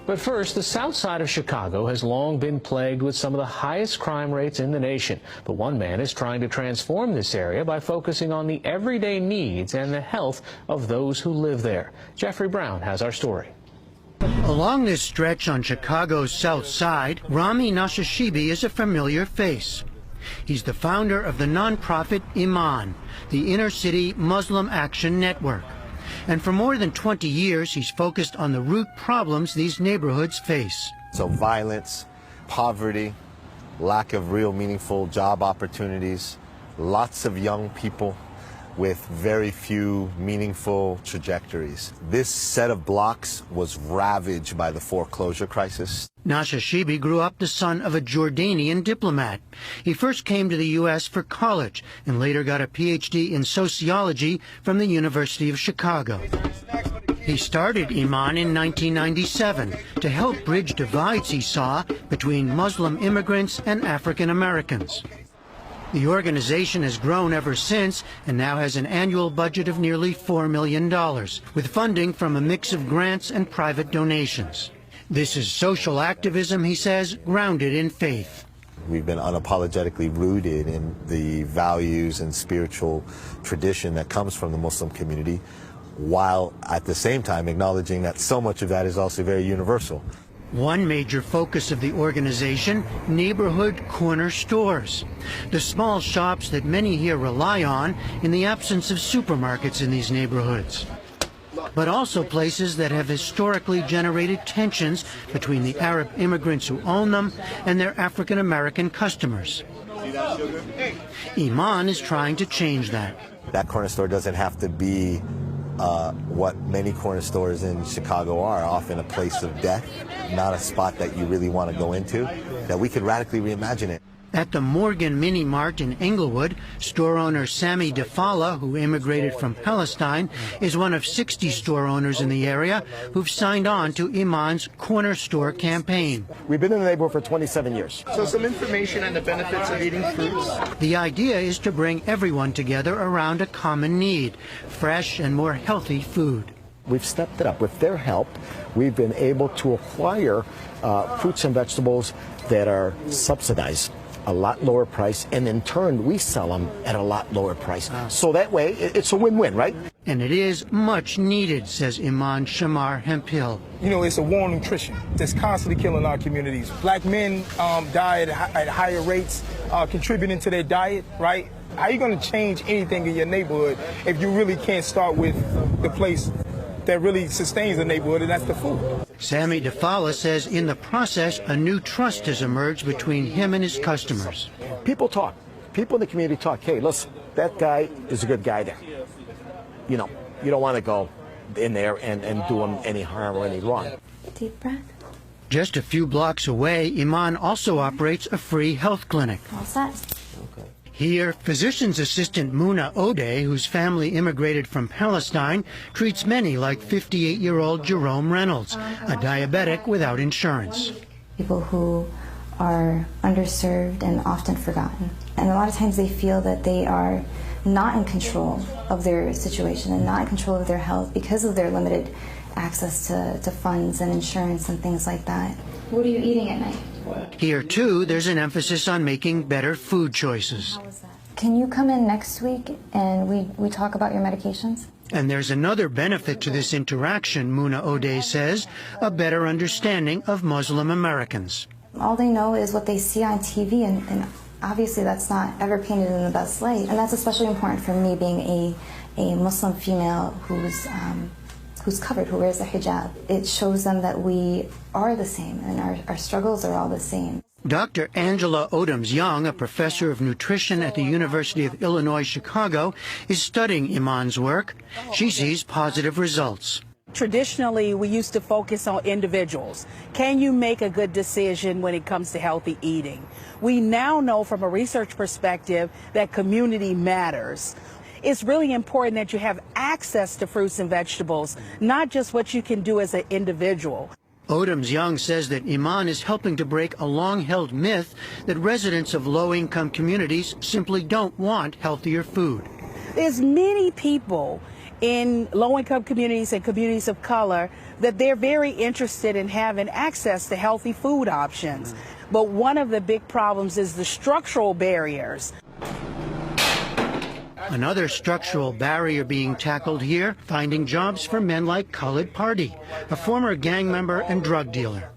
But first, the south side of Chicago has long been plagued with some of the highest crime rates in the nation. But one man is trying to transform this area by focusing on the everyday needs and the health of those who live there. Jeffrey Brown has our story. Along this stretch on Chicago's south side, Rami Nashashibi is a familiar face. He's the founder of the nonprofit Iman, the Inner City Muslim Action Network. And for more than 20 years, he's focused on the root problems these neighborhoods face. So violence, poverty, lack of real meaningful job opportunities, lots of young people with very few meaningful trajectories. This set of blocks was ravaged by the foreclosure crisis. Nashashibi grew up the son of a Jordanian diplomat. He first came to the U.S. for college and later got a Ph.D. in sociology from the University of Chicago. He started Iman in 1997 to help bridge divides he saw between Muslim immigrants and African Americans. The organization has grown ever since and now has an annual budget of nearly $4 million, with funding from a mix of grants and private donations. This is social activism, he says, grounded in faith. We've been unapologetically rooted in the values and spiritual tradition that comes from the Muslim community, while at the same time acknowledging that so much of that is also very universal. One major focus of the organization, neighborhood corner stores. The small shops that many here rely on in the absence of supermarkets in these neighborhoods. But also places that have historically generated tensions between the Arab immigrants who own them and their African American customers. Iman is trying to change that. That corner store doesn't have to be what many corner stores in Chicago are, often a place of death, not a spot that you really want to go into, that we could radically reimagine it. At the Morgan Mini Mart in Englewood, store owner Sami Defala, who immigrated from Palestine, is one of 60 store owners in the area who've signed on to Iman's Corner Store campaign. We've been in the neighborhood for 27 years. So some information on the benefits of eating fruits. The idea is to bring everyone together around a common need, fresh and more healthy food. We've stepped it up. With their help, we've been able to acquire fruits and vegetables that are subsidized, a lot lower price, and in turn we sell them at a lot lower price. So that way it's a win-win, right? And it is much needed, says Iman Shamar Hemphill. You know, it's a war on nutrition that's constantly killing our communities. Black men die at higher rates, contributing to their diet, right? How are you going to change anything in your neighborhood if you really can't start with the place that really sustains the neighborhood, and that's the food? Sami Defala says in the process, a new trust has emerged between him and his customers. People talk. People in the community talk. Hey, listen, that guy is a good guy there. You know, you don't want to go in there and do him any harm or any wrong. Deep breath. Just a few blocks away, Iman also operates a free health clinic. All set. Here, physician's assistant Muna Ode, whose family immigrated from Palestine, treats many like 58-year-old Jerome Reynolds, a diabetic without insurance. People who are underserved and often forgotten. And a lot of times they feel that they are not in control of their situation and not in control of their health because of their limited access to funds and insurance and things like that. What are you eating at night? Here, too, there's an emphasis on making better food choices. Can you come in next week and we talk about your medications? And there's another benefit to this interaction, Muna Ode says, a better understanding of Muslim Americans. All they know is what they see on TV, and obviously that's not ever painted in the best light. And that's especially important for me, being a Muslim female who's covered, who wears a hijab. It shows them that we are the same and our struggles are all the same. Dr. Angela Odoms-Young, a professor of nutrition at the University of Illinois, Chicago, is studying Iman's work. She sees positive results. Traditionally, we used to focus on individuals. Can you make a good decision when it comes to healthy eating? We now know from a research perspective that community matters. It's really important that you have access to fruits and vegetables, not just what you can do as an individual. Odoms-Young says that Iman is helping to break a long-held myth that residents of low-income communities simply don't want healthier food. There's many people in low-income communities and communities of color that they're very interested in having access to healthy food options. But one of the big problems is the structural barriers. Another structural barrier being tackled here, finding jobs for men like Khalid Party, a former gang member and drug dealer.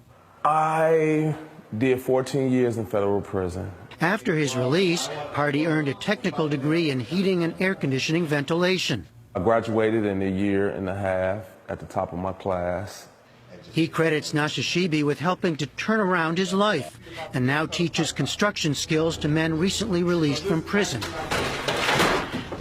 I did 14 years in federal prison. After his release, Party earned a technical degree in heating and air conditioning ventilation. I graduated in a year and a half at the top of my class. He credits Nashashibi with helping to turn around his life and now teaches construction skills to men recently released from prison.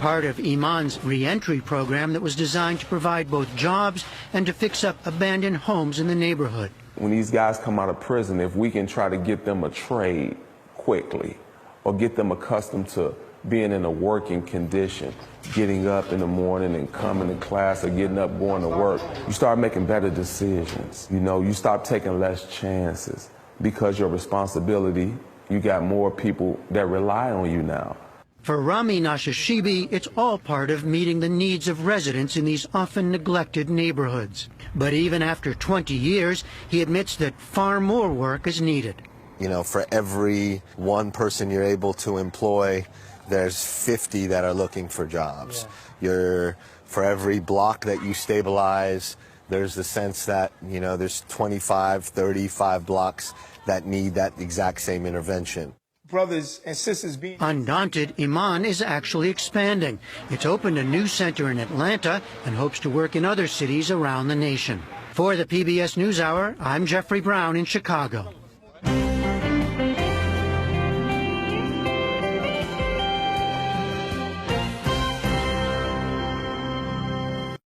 Part of Iman's re-entry program that was designed to provide both jobs and to fix up abandoned homes in the neighborhood. When these guys come out of prison, if we can try to get them a trade quickly or get them accustomed to being in a working condition, getting up in the morning and coming to class or getting up going to work, you start making better decisions. You know, you stop taking less chances because your responsibility, you got more people that rely on you now. For Rami Nashashibi, it's all part of meeting the needs of residents in these often neglected neighborhoods. But even after 20 years, he admits that far more work is needed. You know, for every one person you're able to employ, there's 50 that are looking for jobs. For every block that you stabilize, there's the sense that, you know, there's 25, 35 blocks that need that exact same intervention. Brothers and sisters being Undaunted, Iman is actually expanding. It's opened a new center in Atlanta and hopes to work in other cities around the nation. For the PBS NewsHour, I'm Jeffrey Brown in Chicago.